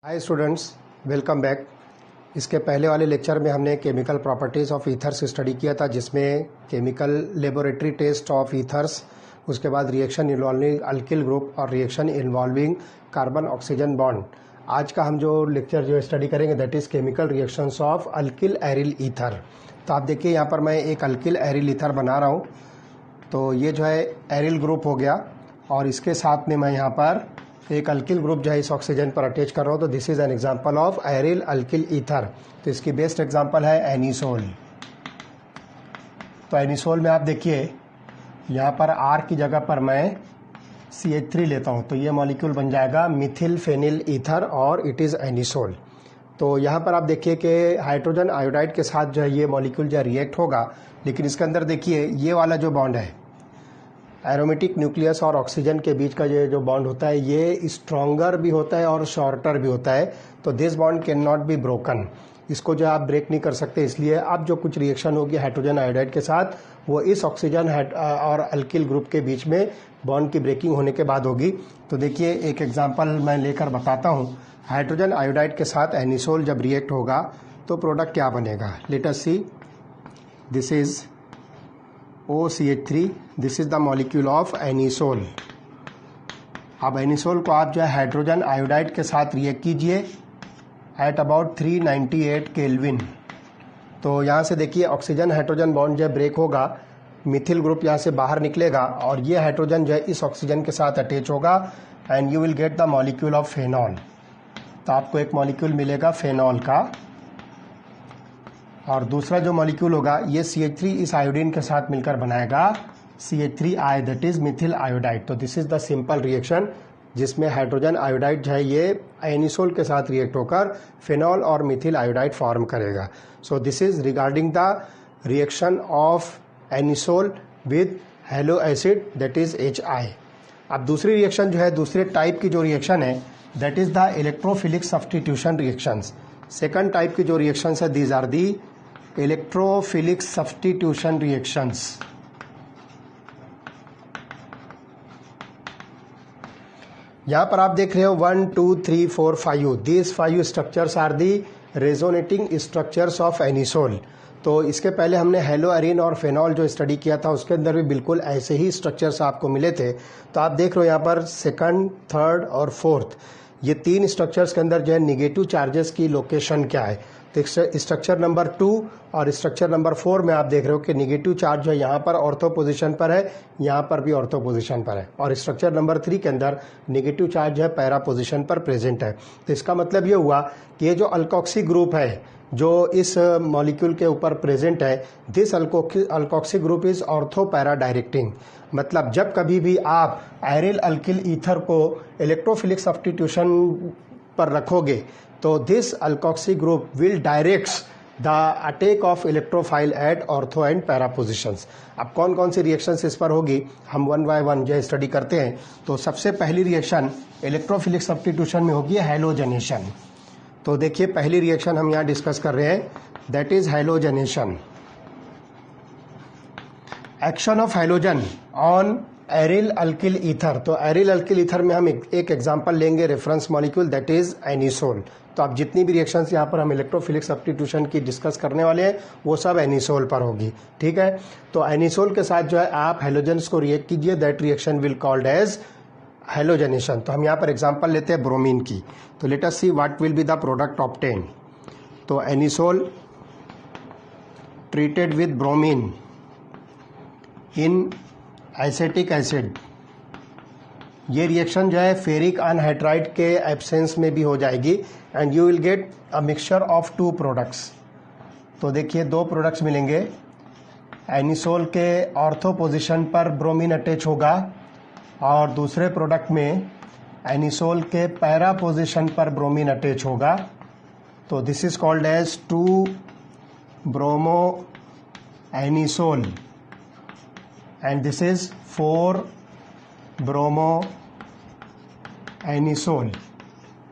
Hi students, welcome back. इसके पहले वाले लेक्चर में हमने chemical properties of ethers study किया था, जिसमें chemical laboratory test of ethers, उसके बाद रिएक्शन इन्वॉल्विंग अल्किल ग्रुप और reaction involving carbon oxygen bond. आज का हम जो लेक्चर जो स्टडी करेंगे that is chemical reactions of alkyl aryl ether. तो आप देखिए यहाँ पर मैं एक अल्किल एरिल ईथर बना रहा हूँ। तो ये जो है एरिल ग्रुप हो गया और इसके साथ में मैं यहाँ पर एक अल्किल ग्रुप जो है इस ऑक्सीजन पर अटैच कर रहा हूँ। तो this is an example of aryl alkyl ether. तो इसकी बेस्ट एग्जांपल है एनिसोल। तो एनिसोल में आप देखिए यहाँ पर R की जगह पर मैं CH3 लेता हूँ, तो ये मॉलिक्यूल बन जाएगा मिथिल फेनिल ईथर और इट इज़ एनिसोल। तो यहाँ पर आप देखिए कि हाइड्रोजन आयोडाइड के साथ जो है ये मॉलिक्यूल जो रिएक्ट होगा, लेकिन इसके अंदर देखिए ये वाला जो बॉन्ड है एरोमेटिक न्यूक्लियस और ऑक्सीजन के बीच का ये जो बॉन्ड होता है ये स्ट्रॉन्गर भी होता है और शॉर्टर भी होता है। तो this bond can not be broken, इसको जो आप ब्रेक नहीं कर सकते। इसलिए अब जो कुछ रिएक्शन होगी हाइड्रोजन आयोडाइड के साथ वो इस ऑक्सीजन और अल्किल ग्रुप के बीच में बॉन्ड की ब्रेकिंग होने के बाद होगी। तो देखिए एक एग्जाम्पल मैं लेकर बताता हूँ। हाइड्रोजन आयोडाइड के साथ एनिसोल जब रिएक्ट होगा तो प्रोडक्ट क्या बनेगा। Let us see, this is OCH3, this is the molecule of anisole. अब एनिसोल को आप जो है हाइड्रोजन आयोडाइड के साथ रिएक्ट कीजिए एट अबाउट 398 केल्विन। तो यहाँ से देखिए ऑक्सीजन हाइड्रोजन बॉन्ड जो ब्रेक होगा, मिथिल ग्रुप यहाँ से बाहर निकलेगा और ये हाइड्रोजन जो है इस ऑक्सीजन के साथ अटैच होगा and you will get the molecule of phenol. तो आपको एक मॉलिक्यूल मिलेगा फेनॉल का और दूसरा जो मॉलिक्यूल होगा ये CH3 इस आयोडीन के साथ मिलकर बनाएगा CH3I, that is methyl iodide. तो this is the simple reaction जिसमें हाइड्रोजन आयोडाइड जो है ये एनिसोल के साथ रिएक्ट होकर फेनॉल और मिथिल आयोडाइड फॉर्म करेगा। सो this is regarding the reaction of anisole with hello acid that is HI। अब दूसरी रिएक्शन जो है, दूसरे टाइप की जो रिएक्शन है that is the electrophilic substitution reactions. Second type की जो रिएक्शंस है these are the electrophilic substitution reactions. यहां पर आप देख रहे हो 1 2 3 4 5 these 5 structures are the resonating structures of anisole. तो इसके पहले हमने हेलोअरीन और फेनॉल जो स्टडी किया था उसके अंदर भी बिल्कुल ऐसे ही स्ट्रक्चर्स आपको मिले थे। तो आप देख रहे हो यहाँ पर सेकंड, थर्ड और फोर्थ, ये तीन स्ट्रक्चर्स के अंदर जो है निगेटिव चार्जेस की लोकेशन क्या है। तो स्ट्रक्चर नंबर 2 और स्ट्रक्चर नंबर 4 में आप देख रहे हो कि निगेटिव चार्ज जो है यहाँ पर ऑर्थो पोजीशन पर है, यहाँ पर भी ऑर्थो पोजीशन पर है, और स्ट्रक्चर नंबर 3 के अंदर निगेटिव चार्ज जो है पैरा पोजीशन पर प्रेजेंट है। तो इसका मतलब ये हुआ कि ये जो अल्कोक्सी ग्रुप है जो इस मॉलिक्यूल के ऊपर प्रेजेंट है, this alkoxy group is ortho para directing. मतलब जब कभी भी आप एरिल अल्किल ईथर को इलेक्ट्रोफिलिक सब्स्टिट्यूशन पर रखोगे तो this alkoxy group will directs the attack of electrophile at ortho and para positions. अब कौन कौन सी रिएक्शंस इस पर होगी हम वन बाय वन जो स्टडी करते हैं। तो सबसे पहली रिएक्शन इलेक्ट्रोफिलिक सब्स्टिट्यूशन में होगी हैलोजनेशन। तो देखिए पहली रिएक्शन हम यहाँ डिस्कस कर रहे हैं that is halogenation. Action of halogen on aryl alkyl ether. तो एरिल अल्किल ईथर में हम एक एग्जांपल लेंगे reference molecule that is anisole. तो अब जितनी भी रिएक्शंस यहाँ पर हम इलेक्ट्रोफिलिक सब्स्टिट्यूशन की डिस्कस करने वाले हैं वो सब एनिसोल पर होगी, ठीक है। तो एनिसोल के साथ जो है आप हैलोजन्स को रिएक्ट कीजिए, that reaction will called as halogenation. तो हम यहाँ पर एग्जांपल लेते हैं ब्रोमीन की। तो let us see what will be the product obtain. तो anisole treated with bromine in acetic acid, ये रिएक्शन जो है फेरिक अनहाइड्राइड के एब्सेंस में भी हो जाएगी and you will get a mixture of 2 products. तो देखिए 2 प्रोडक्ट्स मिलेंगे। एनिसोल के ऑर्थो पोजीशन पर ब्रोमीन अटैच होगा और दूसरे प्रोडक्ट में एनिसोल के पैरा पोजीशन पर ब्रोमीन अटैच होगा। तो this is called as 2 bromo anisole and this is 4 bromo anisole.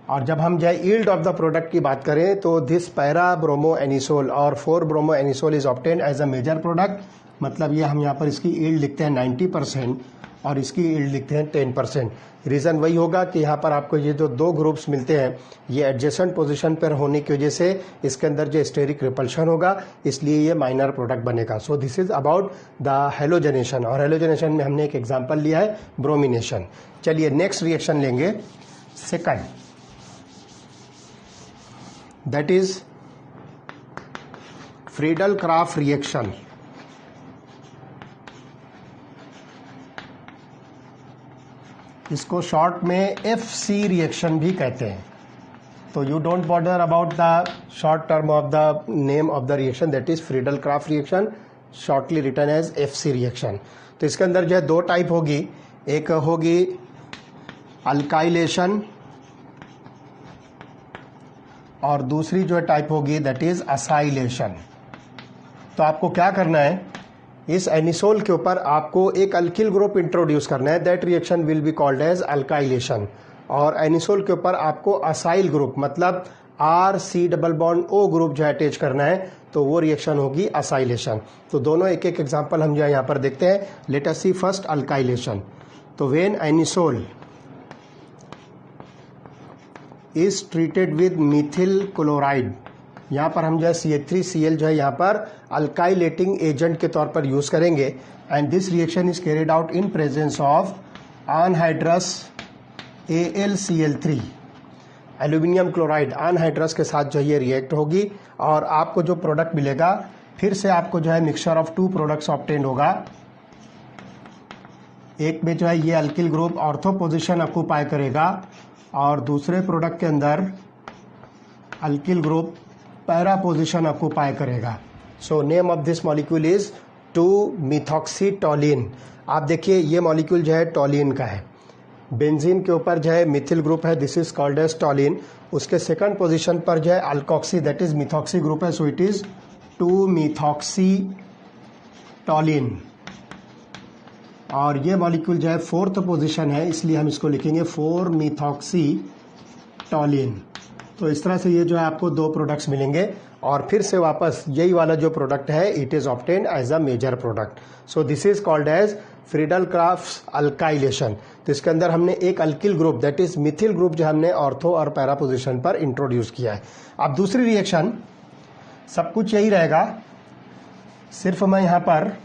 और जब हम जो यील्ड ऑफ द प्रोडक्ट की बात करें तो दिस पैरा ब्रोमो एनिसोल और 4 bromo anisole is obtained as a major product. मतलब ये हम यहाँ पर इसकी यील्ड लिखते हैं 90%। और इसकी यील्ड लिखते हैं 10%। रीज़न वही होगा कि यहाँ पर आपको ये जो दो ग्रुप्स मिलते हैं ये एडजेसेंट पोजीशन पर होने की वजह से इसके अंदर जो स्टेरिक रिपल्शन होगा, इसलिए ये माइनर प्रोडक्ट बनेगा। So this is about the halogenation, और हेलोजनेशन में हमने एक एग्जांपल लिया है ब्रोमिनेशन। चलिए नेक्स्ट रिएक्शन लेंगे, second, that is Friedel Crafts reaction. इसको शॉर्ट में FC रिएक्शन भी कहते हैं। तो you don't bother about the short term of the name of the reaction, that is Friedel Crafts reaction, shortly written as FC reaction. तो इसके अंदर जो है दो टाइप होगी, एक होगी अल्काइलेशन और दूसरी जो टाइप होगी दैट इज असाइलेशन। तो आपको क्या करना है, इस एनिसोल के ऊपर आपको एक अल्किल ग्रुप इंट्रोड्यूस करना है, that reaction will be called as alkylation. और एनिसोल के ऊपर आपको असाइल ग्रुप मतलब RC+O ग्रुप जो अटैच करना है, तो वो रिएक्शन होगी असाइलेशन। तो दोनों एक एक एग्जांपल हम जो यहाँ पर देखते हैं। लेट अस सी फर्स्ट अल्काइलेशन। तो when anisole is treated with Mithil chloride, यहाँ पर हम जो है CH3Cl जो है यहाँ पर अल्काइलेटिंग एजेंट के तौर पर यूज करेंगे, and this reaction is carried out in presence of anhydrous AlCl3, aluminium chloride anhydrous के साथ जो ये रिएक्ट होगी, और आपको जो प्रोडक्ट मिलेगा फिर से आपको जो है mixture of two products obtain होगा। एक में जो है ये alkyl group ortho position occupy करेगा और दूसरे प्रोडक्ट के अंदर alkyl group para position occupy करेगा। So name of this molecule is 2-methoxytoluene। आप देखिए ये मॉलिक्यूल जो है टॉलिन का है, बेंजीन के ऊपर जो है मिथिल ग्रुप है, this is called as toluene. उसके सेकंड पोजीशन पर जो है alkoxy that is methoxy group है, सो इट इज 2-methoxytoluene। और ये मॉलिक्यूल जो है फोर्थ पोजीशन है, इसलिए हम इसको लिखेंगे 4-methoxytoluene। तो इस तरह से ये जो है आपको दो प्रोडक्ट्स मिलेंगे, और फिर से वापस यही वाला जो प्रोडक्ट है it is obtained as a major product. So this is called as Friedel Crafts alkylation. तो इसके अंदर हमने एक alkyl group that is methyl group जो हमने ऑर्थो और पैरा पोजिशन पर इंट्रोड्यूस किया है। अब दूसरी रिएक्शन सब कुछ यही रहेगा, सिर्फ मैं यहां पर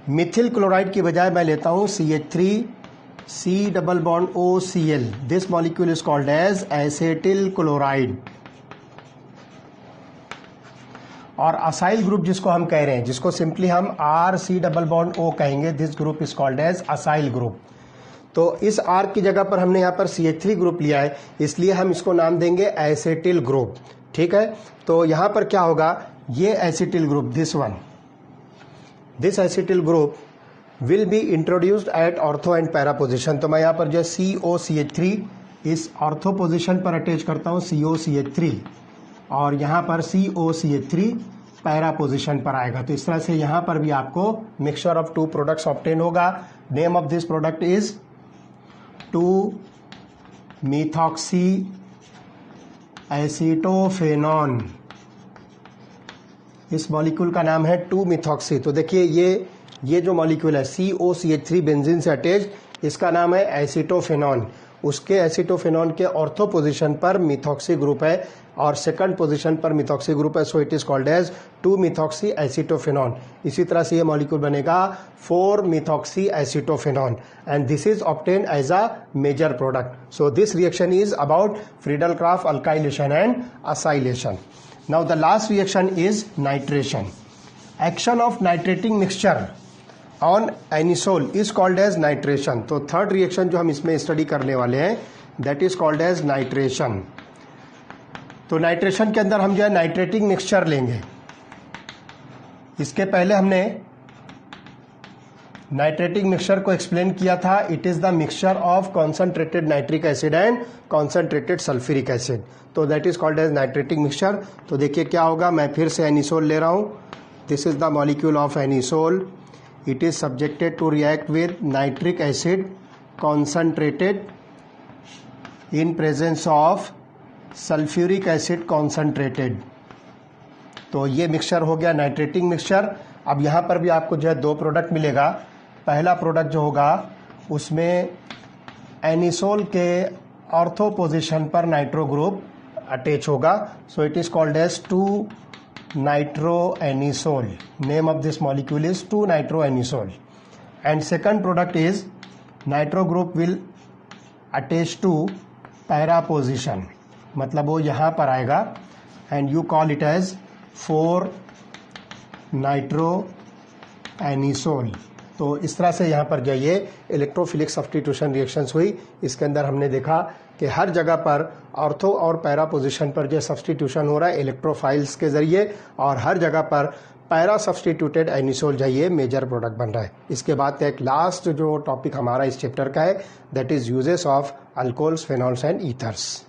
मिथिल क्लोराइड की बजाय मैं लेता हूं CH3C+OCl। This molecule is called as acetyl chloride. और असाइल ग्रुप जिसको हम कह रहे हैं, जिसको सिंपली हम RC+O कहेंगे, this group is called as acyl group. तो इस R की जगह पर हमने यहाँ पर CH3 ग्रुप लिया है, इसलिए हम इसको नाम देंगे एसेटिल ग्रुप। ठीक है, तो यहाँ पर क्या होगा, ये acetyl group this acetyl group will be introduced at ortho and para position. तो मैं यहाँ पर जो COCH3 इस ऑर्थो पोजिशन पर अटैच करता हूँ COCH3, और यहाँ पर COCH3 पैरा पोजिशन पर आएगा। तो इस तरह से यहाँ पर भी आपको mixture of two products obtain होगा। Name of this product is 2-methoxyacetophenone। इस मॉलिक्यूल का नाम है 2-methoxy। तो देखिए ये जो मॉलिक्यूल है COCH3 बेंजीन से अटैच, इसका नाम है एसिटोफेनॉन। उसके एसिटोफेनॉन के ऑर्थो पोजीशन पर मिथॉक्सी ग्रुप है और सेकंड पोजीशन पर मिथॉक्सी ग्रुप है, so it is called as 2-methoxyacetophenone। इसी तरह से ये मॉलिक्यूल बनेगा 4-methoxyacetophenone, and this is obtain as a major product. So this reaction is about Friedel Crafts alkylation and acylation. Now the last reaction is nitration. Action of nitrating mixture on anisole is called as nitration. तो third reaction जो हम इसमें study करने वाले हैं that is called as nitration. तो nitration के अंदर हम जो है नाइट्रेटिंग मिक्सचर लेंगे। इसके पहले हमने नाइट्रेटिंग मिक्सचर को एक्सप्लेन किया था, it is the mixture of concentrated nitric acid and concentrated sulphuric acid. तो that is called as nitrating mixture. तो देखिए क्या होगा, मैं फिर से एनिसोल ले रहा हूं, this is the molecule of anisole, it is subjected to react with nitric acid concentrated in presence of sulfuric acid concentrated। तो ये मिक्सचर हो गया नाइट्रेटिंग मिक्सचर। अब यहाँ पर भी आपको जो है दो प्रोडक्ट मिलेगा, पहला प्रोडक्ट जो होगा उसमें एनिसोल के ऑर्थो पोजीशन पर नाइट्रो ग्रुप अटैच होगा, so it is called as 2-nitroanisole. Name of this molecule is 2-nitroanisole. And second product is nitro group will attach to para position, मतलब वो यहाँ पर आएगा and you call it as 4-nitroanisole. तो इस तरह से यहाँ पर जो ये इलेक्ट्रोफिलिक सब्स्टिट्यूशन रिएक्शंस हुई, इसके अंदर हमने देखा कि हर जगह पर ऑर्थो और पैरा पोजीशन पर जो सब्स्टिट्यूशन हो रहा है इलेक्ट्रोफाइल्स के जरिए, और हर जगह पर पैरा सब्स्टिट्यूटेड एनिसोल जो ये मेजर प्रोडक्ट बन रहा है। इसके बाद एक लास्ट जो टॉपिक हमारा इस चैप्टर का है that is uses of alcohols, phenols and ethers.